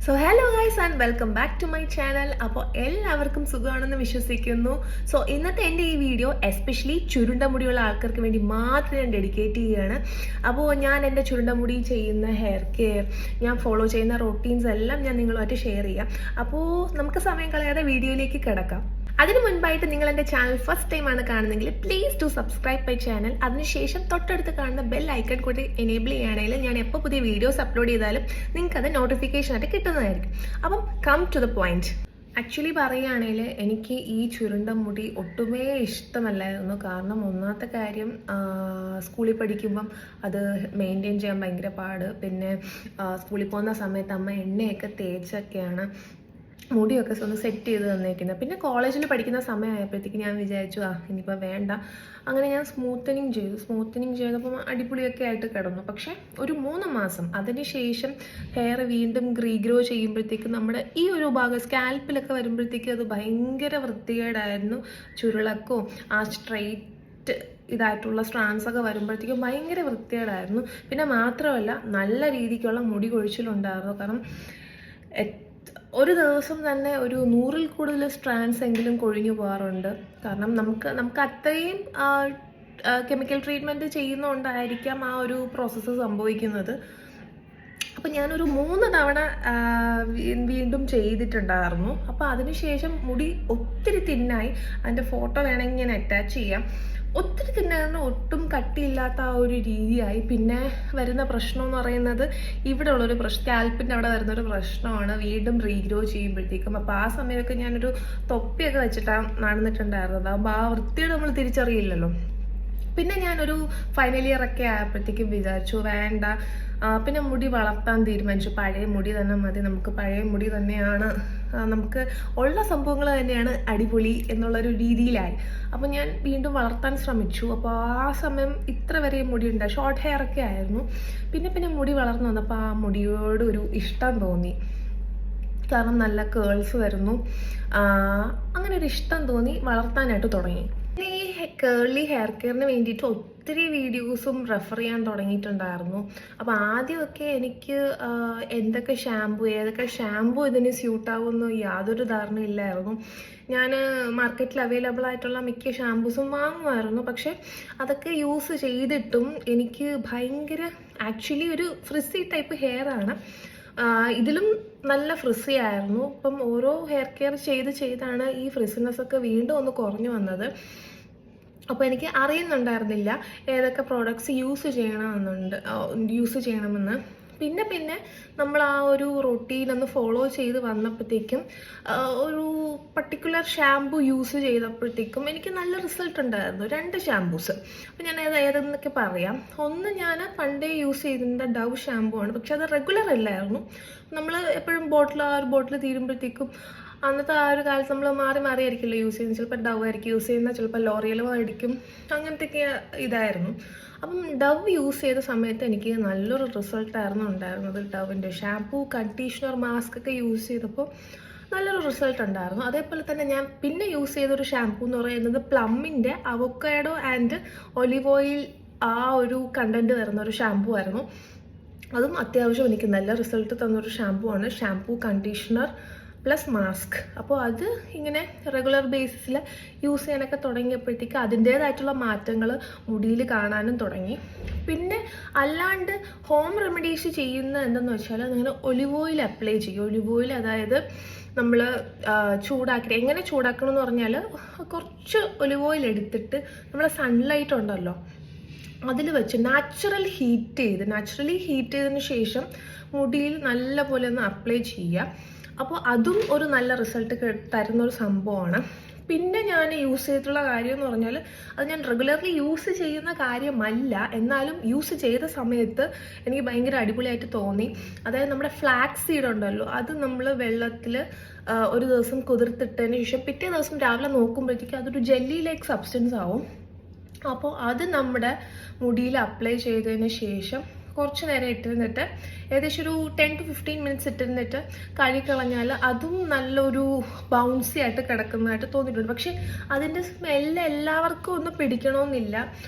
So hello guys and welcome back to my channel. അപ്പോൾ എല്ലാവർക്കും സുഖമാണെന്ന് വിശ്വസിക്കുന്നു. സോ ഇന്നത്തെ എൻ്റെ ഈ വീഡിയോ എസ്പെഷ്യലി ചുരുണ്ട മുടിയുള്ള ആൾക്കാർക്ക് വേണ്ടി മാത്രം ഞാൻ ഡെഡിക്കേറ്റ് ചെയ്യുകയാണ്. അപ്പോൾ ഞാൻ എൻ്റെ ചുരുണ്ട മുടി ചെയ്യുന്ന ഹെയർ കെയർ, ഞാൻ ഫോളോ ചെയ്യുന്ന റൊട്ടീൻസ് എല്ലാം ഞാൻ നിങ്ങളുമായിട്ട് ഷെയർ ചെയ്യാം. അപ്പോൾ നമുക്ക് സമയം കളയാതെ വീഡിയോയിലേക്ക് കിടക്കാം. അതിനു മുൻപായിട്ട് നിങ്ങൾ എൻ്റെ ചാനൽ ഫസ്റ്റ് ടൈം ആണ് കാണുന്നതെങ്കിൽ please to subscribe my channel. അതിനുശേഷം തൊട്ടടുത്ത് കാണുന്ന ബെൽ ഐക്കൺ കൂടി എനേബിൾ ചെയ്യുകയാണെങ്കിൽ ഞാൻ എപ്പോൾ പുതിയ വീഡിയോസ് അപ്ലോഡ് ചെയ്താലും നിങ്ങൾക്ക് അത് നോട്ടിഫിക്കേഷൻ ആയിട്ട് കിട്ടുന്നതായിരിക്കും. അപ്പം come to the point. Actually പറയുകയാണെങ്കിൽ എനിക്ക് ഈ ചുരുണ്ട മുടി ഒട്ടുമേ ഇഷ്ടമല്ലായിരുന്നു. കാരണം ഒന്നാമത്തെ കാര്യം, സ്കൂളിൽ പഠിക്കുമ്പം അത് മെയിൻറ്റെയിൻ ചെയ്യാൻ ഭയങ്കര പാട്. പിന്നെ സ്കൂളിൽ പോകുന്ന സമയത്ത് അമ്മ എണ്ണയൊക്കെ തേച്ചൊക്കെയാണ് മുടിയൊക്കെ ഒന്ന് സെറ്റ് ചെയ്ത് തന്നേക്കുന്നത്. പിന്നെ കോളേജിൽ പഠിക്കുന്ന സമയമായപ്പോഴത്തേക്ക് ഞാൻ വിചാരിച്ചു ഇനിയിപ്പോൾ വേണ്ട. അങ്ങനെ ഞാൻ സ്മൂത്തനിങ് ചെയ്തപ്പോൾ അടിപൊളിയൊക്കെ ആയിട്ട് കിടന്നു. പക്ഷേ ഒരു 3 മാസം അതിനുശേഷം ഹെയർ വീണ്ടും റീഗ്രോ ചെയ്യുമ്പോഴത്തേക്കും നമ്മുടെ ഈ ഒരു ഭാഗം സ്കാൽപ്പിലൊക്കെ വരുമ്പോഴത്തേക്കും അത് ഭയങ്കര വൃത്തികേടായിരുന്നു. ചുരുളക്കവും ആ സ്ട്രെയിറ്റ് ഇതായിട്ടുള്ള സ്ട്രാൻസ് ഒക്കെ വരുമ്പോഴത്തേക്കും ഭയങ്കര വൃത്തികേടായിരുന്നു. പിന്നെ മാത്രമല്ല നല്ല രീതിക്കുള്ള മുടി കൊഴിച്ചിലുണ്ടായിരുന്നു. കാരണം ഒരു ദിവസം തന്നെ ഒരു 100-ൽ കൂടുതൽ സ്ട്രാൻഡ്സ് എങ്കിലും കൊഴിഞ്ഞു പോകാറുണ്ട്. കാരണം നമുക്ക് അത്രയും കെമിക്കൽ ട്രീറ്റ്മെൻറ്റ് ചെയ്യുന്നതുകൊണ്ടായിരിക്കാം ആ ഒരു പ്രോസസ്സ് സംഭവിക്കുന്നത്. അപ്പം ഞാനൊരു 3 തവണ വീണ്ടും ചെയ്തിട്ടുണ്ടായിരുന്നു. അപ്പോൾ അതിനുശേഷം മുടി ഒത്തിരി തിന്നായി. അതിൻ്റെ ഫോട്ടോ വേണമെങ്കിൽ ഞാൻ അറ്റാച്ച് ചെയ്യാം. ഒത്തിരി തിന്നായിരുന്നു, ഒട്ടും കട്ടിയില്ലാത്ത ആ ഒരു രീതിയായി. പിന്നെ വരുന്ന പ്രശ്നം എന്ന് പറയുന്നത് ഇവിടെ ഉള്ളൊരു സ്കാൽപ്പിൻ്റെ അവിടെ വരുന്നൊരു പ്രശ്നമാണ് വീണ്ടും റീഗ്രോ ചെയ്യുമ്പോഴത്തേക്കും. അപ്പോൾ ആ സമയമൊക്കെ ഞാനൊരു തൊപ്പിയൊക്കെ വെച്ചിട്ടാണ് നടന്നിട്ടുണ്ടായിരുന്നത്. അപ്പോൾ ആ വൃത്തിയോട് നമ്മൾ തിരിച്ചറിയില്ലല്ലോ. പിന്നെ ഞാനൊരു ഫൈനൽ ഇയർ ഒക്കെ ആയപ്പോഴത്തേക്കും വിചാരിച്ചു വേണ്ട, പിന്നെ മുടി വളർത്താൻ തീരുമാനിച്ചു. പഴയ മുടി തന്നെ മതി, നമുക്ക് പഴയ മുടി തന്നെയാണ്, നമുക്ക് ഉള്ള സംഭവങ്ങൾ തന്നെയാണ് അടിപൊളി എന്നുള്ളൊരു രീതിയിലായി. അപ്പോൾ ഞാൻ വീണ്ടും വളർത്താൻ ശ്രമിച്ചു. അപ്പോൾ ആ സമയം ഇത്ര വരെ മുടി ഉണ്ട്, ഷോർട്ട് ഹെയർ ഒക്കെ ആയിരുന്നു. പിന്നെ മുടി വളർന്നു വന്നപ്പോൾ ആ മുടിയോട് ഒരു ഇഷ്ടം തോന്നി. കാരണം നല്ല കേൾസ് വരുന്നു, അങ്ങനെ ഒരു ഇഷ്ടം തോന്നി, വളർത്താനായിട്ട് തുടങ്ങി. ഈ കേർലി ഹെയർ കെയറിന് വേണ്ടിയിട്ട് ഒത്തിരി വീഡിയോസും റെഫർ ചെയ്യാൻ തുടങ്ങിയിട്ടുണ്ടായിരുന്നു. അപ്പോൾ ആദ്യമൊക്കെ എനിക്ക് ഏതൊക്കെ ഷാമ്പു ഇതിന് സ്യൂട്ടാവുമെന്ന് യാതൊരു ധാരണയില്ലായിരുന്നു. ഞാൻ മാർക്കറ്റിൽ അവൈലബിൾ ആയിട്ടുള്ള മിക്ക ഷാമ്പൂസും വാങ്ങുമായിരുന്നു. പക്ഷെ അതൊക്കെ യൂസ് ചെയ്തിട്ടും എനിക്ക് ഭയങ്കര ആക്ച്വലി ഒരു ഫ്രിസി ടൈപ്പ് ഹെയർ ആണ്. ഇതിലും നല്ല ഫ്രിസി ആയിരുന്നു. ഇപ്പം ഓരോ ഹെയർ കെയർ ചെയ്താണ് ഈ ഫ്രിസിനെസ് ഒക്കെ വീണ്ടും ഒന്ന് കുറഞ്ഞു വന്നത്. അപ്പോൾ എനിക്ക് അറിയുന്നുണ്ടായിരുന്നില്ല ഏതൊക്കെ പ്രോഡക്ട്സ് യൂസ് ചെയ്യണമെന്ന്. പിന്നെ നമ്മൾ ആ ഒരു റൊട്ടീൻ ഒന്ന് ഫോളോ ചെയ്ത് വന്നപ്പോഴത്തേക്കും ഒരു പർട്ടിക്കുലർ ഷാമ്പു യൂസ് ചെയ്തപ്പോഴത്തേക്കും എനിക്ക് നല്ല റിസൾട്ട് ഉണ്ടായിരുന്നു. 2 ഷാമ്പൂസ്. അപ്പോൾ ഞാൻ ഏതെന്നൊക്കെ പറയാം. ഒന്ന് ഞാൻ പണ്ടേ യൂസ് ചെയ്തിരുന്ന ഡവ് ഷാമ്പു ആണ്. പക്ഷെ അത് റെഗുലർ അല്ലായിരുന്നു. നമ്മൾ എപ്പോഴും ബോട്ടിൽ തീരുമ്പോഴത്തേക്കും അന്നത്തെ ആ ഒരു കാലത്ത് നമ്മൾ മാറിയായിരിക്കില്ല യൂസ് ചെയ്യുന്നത്. ചിലപ്പോൾ ഡവ് ആയിരിക്കും യൂസ് ചെയ്യുന്നത്, ചിലപ്പോൾ ലോറിയലും ആയിരിക്കും, അങ്ങനത്തെയൊക്കെ ഇതായിരുന്നു. അപ്പം ഡവ് യൂസ് ചെയ്ത സമയത്ത് എനിക്ക് നല്ലൊരു റിസൾട്ടായിരുന്നു ഉണ്ടായിരുന്നത്. ഡവിൻ്റെ ഷാംപൂ, കണ്ടീഷണർ, മാസ്ക് ഒക്കെ യൂസ് ചെയ്തപ്പോൾ നല്ലൊരു റിസൾട്ട് ഉണ്ടായിരുന്നു. അതേപോലെ തന്നെ ഞാൻ പിന്നെ യൂസ് ചെയ്തൊരു ഷാംപൂ എന്ന് പറയുന്നത് പ്ലമ്മിൻ്റെ അവോക്കാഡോ ആൻഡ് ഒലിവ് ഓയിൽ ആ ഒരു കണ്ടന്റ് വരുന്ന ഒരു ഷാംപൂ ആയിരുന്നു. അതും അത്യാവശ്യം എനിക്ക് നല്ല റിസൾട്ട് തന്നൊരു ഷാംപൂ ആണ്. Shampoo, conditioner plus mask. അപ്പോൾ അത് ഇങ്ങനെ റെഗുലർ ബേസിസിൽ യൂസ് ചെയ്യാനൊക്കെ തുടങ്ങിയപ്പോഴത്തേക്ക് അതിൻ്റേതായിട്ടുള്ള മാറ്റങ്ങൾ മുടിയിൽ കാണാനും തുടങ്ങി. പിന്നെ അല്ലാണ്ട് ഹോം റെമഡീസ് ചെയ്യുന്ന എന്തെന്ന് വെച്ചാൽ നിങ്ങൾ ഒലിവ് ഓയിൽ അപ്ലൈ ചെയ്യും. ഒലിവ് ഓയിൽ അതായത് നമ്മൾ എങ്ങനെ ചൂടാക്കണം എന്ന് പറഞ്ഞാൽ കുറച്ച് ഒലിവ് ഓയിൽ എടുത്തിട്ട് നമ്മുടെ സൺലൈറ്റ് ഉണ്ടല്ലോ അതിൽ വെച്ച് നാച്ചുറലി ഹീറ്റ് ചെയ്തതിന് ശേഷം മുടിയിൽ നല്ല പോലെ ഒന്ന് അപ്ലൈ ചെയ്യുക. അപ്പോൾ അതും ഒരു നല്ല റിസൾട്ട് തരുന്നൊരു സംഭവമാണ്. പിന്നെ ഞാൻ യൂസ് ചെയ്തിട്ടുള്ള കാര്യം എന്ന് പറഞ്ഞാൽ അത് ഞാൻ റെഗുലർലി യൂസ് ചെയ്യുന്ന കാര്യമല്ല, എന്നാലും യൂസ് ചെയ്ത സമയത്ത് എനിക്ക് ഭയങ്കര അടിപൊളിയായിട്ട് തോന്നി. അതായത് നമ്മുടെ ഫ്ലാക്സ് സീഡ് ഉണ്ടല്ലോ, അത് നമ്മൾ വെള്ളത്തിൽ ഒരു ദിവസം കുതിർത്തിട്ടതിന് ശേഷം പിറ്റേ ദിവസം രാവിലെ നോക്കുമ്പോഴത്തേക്കും അതൊരു ജെല്ലി ലൈക്ക് സബ്സ്റ്റൻസ് ആവും. അപ്പോൾ അത് നമ്മുടെ മുടിയിൽ അപ്ലൈ ചെയ്തതിന് ശേഷം കുറച്ച് നേരം ഇട്ടിരുന്നിട്ട് ഏകദേശം ഒരു 10 to 15 മിനിറ്റ്സ് ഇട്ടിരുന്നിട്ട് കഴുകിക്കളഞ്ഞാൽ അതും നല്ലൊരു ബൗൺസി ആയിട്ട് കിടക്കുന്നതായിട്ട് തോന്നിയിട്ടുണ്ട്. പക്ഷെ അതിൻ്റെ സ്മെല്ല് എല്ലാവർക്കും ഒന്നും പിടിക്കണമെന്നില്ല.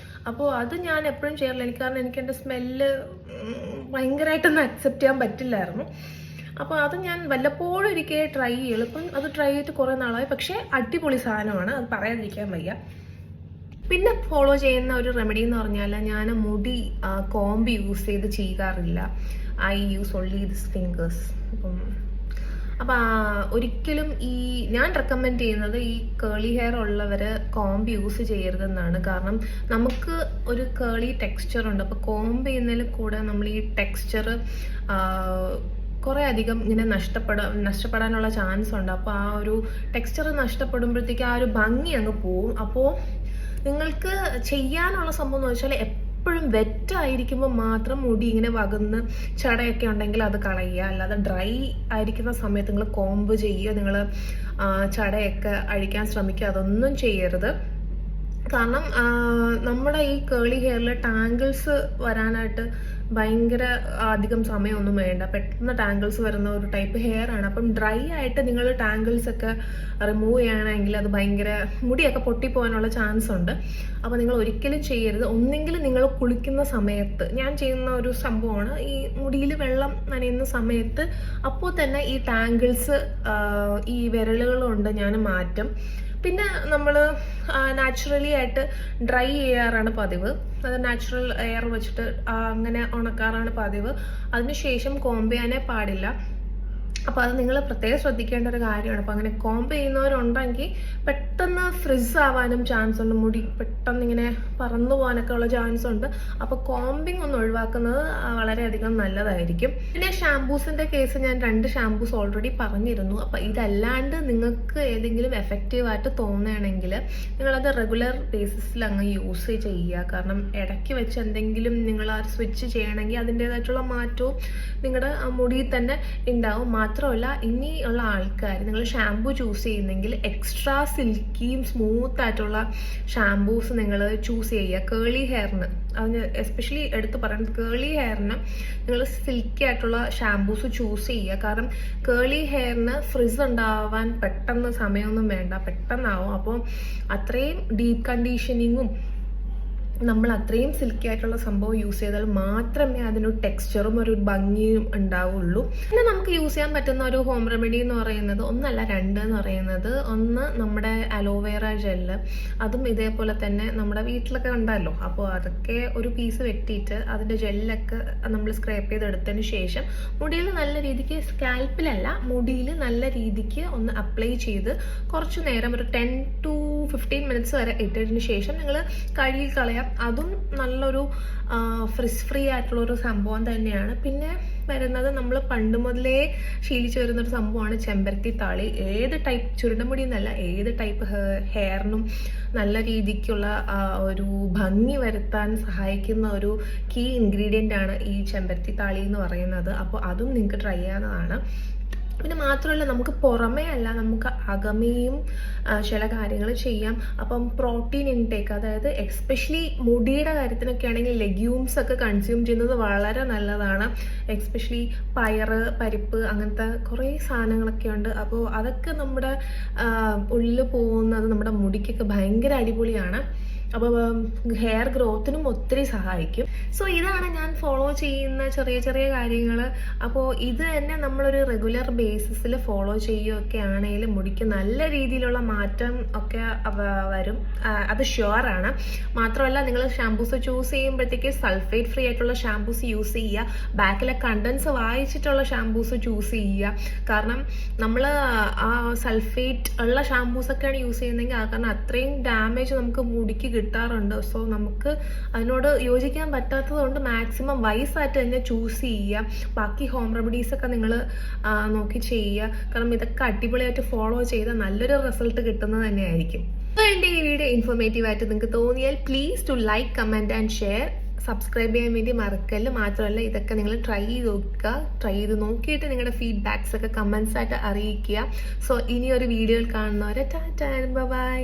അപ്പോൾ അത് ഞാൻ എപ്പോഴും ചെയ്യാറില്ല. കാരണം എനിക്ക് എൻ്റെ സ്മെല്ല് ഭയങ്കരമായിട്ടൊന്നും അക്സെപ്റ്റ് ചെയ്യാൻ പറ്റില്ലായിരുന്നു. അപ്പോൾ അത് ഞാൻ വല്ലപ്പോഴും ഒരിക്കൽ ട്രൈ ചെയ്യുള്ളൂ. ഇപ്പം അത് ട്രൈ ചെയ്തിട്ട് കുറേ നാളായി. പക്ഷേ അടിപൊളി സാധനമാണ്, അത് പറയാതിരിക്കാൻ വയ്യ. പിന്നെ ഫോളോ ചെയ്യുന്ന ഒരു റെമഡി എന്ന് പറഞ്ഞാൽ, ഞാൻ മുടി കോമ്പ് യൂസ് ചെയ്ത് ചെയ്യാറില്ല. I use only this fingers. അപ്പം ഒരിക്കലും ഞാൻ റെക്കമെൻഡ് ചെയ്യുന്നത് ഈ കേളി ഹെയർ ഉള്ളവർ കോംബ് യൂസ് ചെയ്യരുതെന്നാണ്. കാരണം നമുക്ക് ഒരു കേളി ടെക്സ്ചർ ഉണ്ട്. അപ്പോൾ കോംബ് ചെയ്യുന്നതിൽ കൂടെ നമ്മൾ ഈ ടെക്സ്ചർ കുറേ അധികം ഇങ്ങനെ നഷ്ടപ്പെടാനുള്ള ചാൻസ് ഉണ്ട്. അപ്പോൾ ആ ഒരു ടെക്സ്ചർ നഷ്ടപ്പെടുമ്പോഴത്തേക്ക് ആ ഒരു ഭംഗി അങ്ങ് പോവും. അപ്പോൾ നിങ്ങൾക്ക് ചെയ്യാനുള്ള സംഭവം എന്ന് വെച്ചാൽ, എപ്പോഴും വെറ്റായിരിക്കുമ്പോൾ മാത്രം മുടി ഇങ്ങനെ വകുന്ന് ചടയൊക്കെ ഉണ്ടെങ്കിൽ അത് കളയുക. അല്ലാതെ ഡ്രൈ ആയിരിക്കുന്ന സമയത്ത് നിങ്ങൾ കോംബ് ചെയ്യുക, നിങ്ങൾ ചടയൊക്കെ അഴിക്കാൻ ശ്രമിക്കുക, അതൊന്നും ചെയ്യരുത്. കാരണം നമ്മുടെ ഈ കേളി ഹെയറിൽ ടാങ്കിൾസ് വരാനായിട്ട് ഭയങ്കര അധികം സമയമൊന്നും വേണ്ട. പെട്ടെന്ന് ടാങ്കിൾസ് വരുന്ന ഒരു ടൈപ്പ് ഹെയർ ആണ്. അപ്പം ഡ്രൈ ആയിട്ട് നിങ്ങൾ ടാങ്കിൾസ് ഒക്കെ റിമൂവ് ചെയ്യുകയാണെങ്കിൽ അത് ഭയങ്കര മുടിയൊക്കെ പൊട്ടിപ്പോകാനുള്ള ചാൻസ് ഉണ്ട്. അപ്പോൾ നിങ്ങൾ ഒരിക്കലും ചെയ്യരുത്. ഒന്നെങ്കിൽ നിങ്ങൾ കുളിക്കുന്ന സമയത്ത്, ഞാൻ ചെയ്യുന്ന ഒരു സംഭവമാണ്, ഈ മുടിയിൽ വെള്ളം നനയുന്ന സമയത്ത് അപ്പോൾ തന്നെ ഈ ടാങ്കിൾസ് ഈ വിരലുകൾ കൊണ്ട് ഞാൻ മാറ്റും. പിന്നെ നമ്മൾ നാച്ചുറലി ആയിട്ട് ഡ്രൈ ചെയ്യാറാണ് പതിവ്. അത് നാച്ചുറൽ എയർ വെച്ചിട്ട് അങ്ങനെ ഉണക്കാറാണ് പതിവ്. അതിനുശേഷം കോംബ് ചെയ്യാനേ പാടില്ല. അപ്പോൾ അത് നിങ്ങൾ പ്രത്യേകം ശ്രദ്ധിക്കേണ്ട ഒരു കാര്യമാണ്. അപ്പോൾ അങ്ങനെ കോംബ് ചെയ്യുന്നവരുണ്ടെങ്കിൽ പെട്ടെന്ന് ഫ്രിസ് ആവാനും ചാൻസ് ഉണ്ട്, മുടി പെട്ടെന്ന് ഇങ്ങനെ പറന്നു പോകാനൊക്കെ ഉള്ള ചാൻസ് ഉണ്ട്. അപ്പോൾ കോംബിങ് ഒന്ന് ഒഴിവാക്കുന്നത് വളരെയധികം നല്ലതായിരിക്കും. പിന്നെ ഷാംപൂസിൻ്റെ കേസ് ഞാൻ 2 ഷാംപൂസ് ഓൾറെഡി പറഞ്ഞിരുന്നു. അപ്പോൾ ഇതല്ലാണ്ട് നിങ്ങൾക്ക് ഏതെങ്കിലും എഫക്റ്റീവായിട്ട് തോന്നുകയാണെങ്കിൽ നിങ്ങളത് റെഗുലർ ബേസിസിൽ അങ്ങ് യൂസ് ചെയ്യുക. കാരണം ഇടയ്ക്ക് വെച്ച് എന്തെങ്കിലും നിങ്ങൾ ആ സ്വിച്ച് ചെയ്യണമെങ്കിൽ അതിൻ്റേതായിട്ടുള്ള മാറ്റവും നിങ്ങളുടെ മുടിയിൽ തന്നെ ഉണ്ടാവും. മാത്രമല്ല, ഇനിയുള്ള ആൾക്കാർ നിങ്ങൾ ഷാംപൂ ചൂസ് ചെയ്യുന്നെങ്കിൽ എക്സ്ട്രാ സിൽക്കിയും സ്മൂത്ത് ആയിട്ടുള്ള ഷാംപൂസ് നിങ്ങൾ ചൂസ് ചെയ്യുക. കേളി ഹെയറിന്, അതിന് എസ്പെഷ്യലി എടുത്ത് പറയുന്നത്, കേളി ഹെയറിന് നിങ്ങൾ സിൽക്കി ആയിട്ടുള്ള ഷാംപൂസ് ചൂസ് ചെയ്യുക. കാരണം കേളി ഹെയറിന് ഫ്രിസ് ഉണ്ടാവാൻ പെട്ടെന്ന് സമയമൊന്നും വേണ്ട, പെട്ടെന്നാവും. അപ്പോൾ അത്രയും ഡീപ്പ് കണ്ടീഷനിങ്ങും നമ്മൾ അത്രയും സിൽക്കി ആയിട്ടുള്ള സംഭവം യൂസ് ചെയ്താൽ മാത്രമേ അതിനൊരു ടെക്സ്ചറും ഒരു ഭംഗിയും ഉണ്ടാവുള്ളൂ. പിന്നെ നമുക്ക് യൂസ് ചെയ്യാൻ പറ്റുന്ന ഒരു ഹോം റെമഡി എന്ന് പറയുന്നത്, 1 അല്ല 2 എന്ന് പറയുന്നത്, ഒന്ന് നമ്മുടെ അലോവേറ ജെല്ല്. അതും ഇതേപോലെ തന്നെ നമ്മുടെ വീട്ടിലൊക്കെ ഉണ്ടല്ലോ. അപ്പോൾ അതൊക്കെ ഒരു പീസ് വെട്ടിയിട്ട് അതിൻ്റെ ജെല്ലൊക്കെ നമ്മൾ സ്ക്രാപ്പ് ചെയ്തെടുത്തതിന് ശേഷം മുടിയിൽ നല്ല രീതിക്ക്, സ്കാൽപ്പിലല്ല മുടിയിൽ നല്ല രീതിക്ക് ഒന്ന് അപ്ലൈ ചെയ്ത് കുറച്ച് നേരം, ഒരു 10 to 15 minutes വരെ ഇട്ടതിന് ശേഷം നിങ്ങൾ കഴുകി കളയാം. അതും നല്ലൊരു ഫ്രിസ് ഫ്രീ ആയിട്ടുള്ളൊരു സംഭവം തന്നെയാണ്. പിന്നെ വരുന്നത്, നമ്മൾ പണ്ട് മുതലേ ശീലിച്ചു വരുന്നൊരു സംഭവമാണ് ചെമ്പരത്തി താളി. ഏത് ടൈപ്പ് ചുരുണ്ടമുടി എന്നല്ല, ഏത് ടൈപ്പ് ഹെയറിനും നല്ല രീതിക്കുള്ള ഒരു ഭംഗി വരുത്താൻ സഹായിക്കുന്ന ഒരു കീ ഇൻഗ്രീഡിയൻ്റ് ആണ് ഈ ചെമ്പരത്തി താളി എന്ന് പറയുന്നത്. അപ്പോൾ അതും നിങ്ങൾക്ക് ട്രൈ ചെയ്യാവുന്നതാണ്. പിന്നെ മാത്രമല്ല, നമുക്ക് പുറമേ അല്ല, നമുക്ക് അകമേയും ചില കാര്യങ്ങൾ ചെയ്യാം. അപ്പം പ്രോട്ടീൻ ഇൻടേക്ക്, അതായത് എക്സ്പെഷ്യലി മുടിയുടെ കാര്യത്തിനൊക്കെ ആണെങ്കിൽ ലെഗ്യൂംസ് ഒക്കെ കൺസ്യൂം ചെയ്യുന്നത് വളരെ നല്ലതാണ്. എക്സ്പെഷ്യലി പയറ്, പരിപ്പ്, അങ്ങനത്തെ കുറേ സാധനങ്ങളൊക്കെ ഉണ്ട്. അപ്പോൾ അതൊക്കെ നമ്മുടെ ഉള്ളിൽ പോകുന്നത് നമ്മുടെ മുടിക്കൊക്കെ ഭയങ്കര അടിപൊളിയാണ്. അപ്പോൾ ഹെയർ ഗ്രോത്തിനും ഒത്തിരി സഹായിക്കും. സോ ഇതാണ് ഞാൻ ഫോളോ ചെയ്യുന്ന ചെറിയ ചെറിയ കാര്യങ്ങൾ. അപ്പോൾ ഇത് തന്നെ നമ്മളൊരു റെഗുലർ ബേസിസിൽ ഫോളോ ചെയ്യുകയൊക്കെ ആണെങ്കിൽ മുടിക്ക് നല്ല രീതിയിലുള്ള മാറ്റം ഒക്കെ വരും, അത് ഷുവറാണ്. മാത്രമല്ല, നിങ്ങൾ ഷാംപൂസ് ചൂസ് ചെയ്യുമ്പോഴത്തേക്ക് സൾഫേറ്റ് ഫ്രീ ആയിട്ടുള്ള ഷാംപൂസ് യൂസ് ചെയ്യുക. ബാക്കിലെ കണ്ടൻസ് വായിച്ചിട്ടുള്ള ഷാംപൂസ് ചൂസ് ചെയ്യുക. കാരണം നമ്മൾ ആ സൾഫേറ്റ് ഉള്ള ഷാംപൂസൊക്കെയാണ് യൂസ് ചെയ്യുന്നതെങ്കിൽ കാരണം അത്രയും ഡാമേജ് നമുക്ക് മുടിക്ക് കിട്ടാറുണ്ട്. സോ നമുക്ക് അതിനോട് യോജിക്കാൻ പറ്റാത്തത് കൊണ്ട് മാക്സിമം വൈസായിട്ട് തന്നെ ചൂസ് ചെയ്യുക. ബാക്കി ഹോം റെമഡീസ് ഒക്കെ നിങ്ങൾ നോക്കി ചെയ്യുക. കാരണം ഇതൊക്കെ അടിപൊളിയായിട്ട് ഫോളോ ചെയ്താൽ നല്ലൊരു റിസൾട്ട് കിട്ടുന്നത് തന്നെയായിരിക്കും. അപ്പോൾ എൻ്റെ ഈ വീഡിയോ ഇൻഫോർമേറ്റീവ് ആയിട്ട് നിങ്ങൾക്ക് തോന്നിയാൽ please to like, comment and share. Subscribe ചെയ്യാൻ വേണ്ടി മറക്കല്ല. മാത്രമല്ല, ഇതൊക്കെ നിങ്ങൾ ട്രൈ ചെയ്ത് നോക്കുക. ട്രൈ ചെയ്ത് നോക്കിയിട്ട് നിങ്ങളുടെ ഫീഡ്ബാക്സ് ഒക്കെ കമൻസ് ആയിട്ട് അറിയിക്കുക. സോ ഇനിയൊരു വീഡിയോയിൽ കാണുന്നവരെ ടാറ്റ, ബൈ.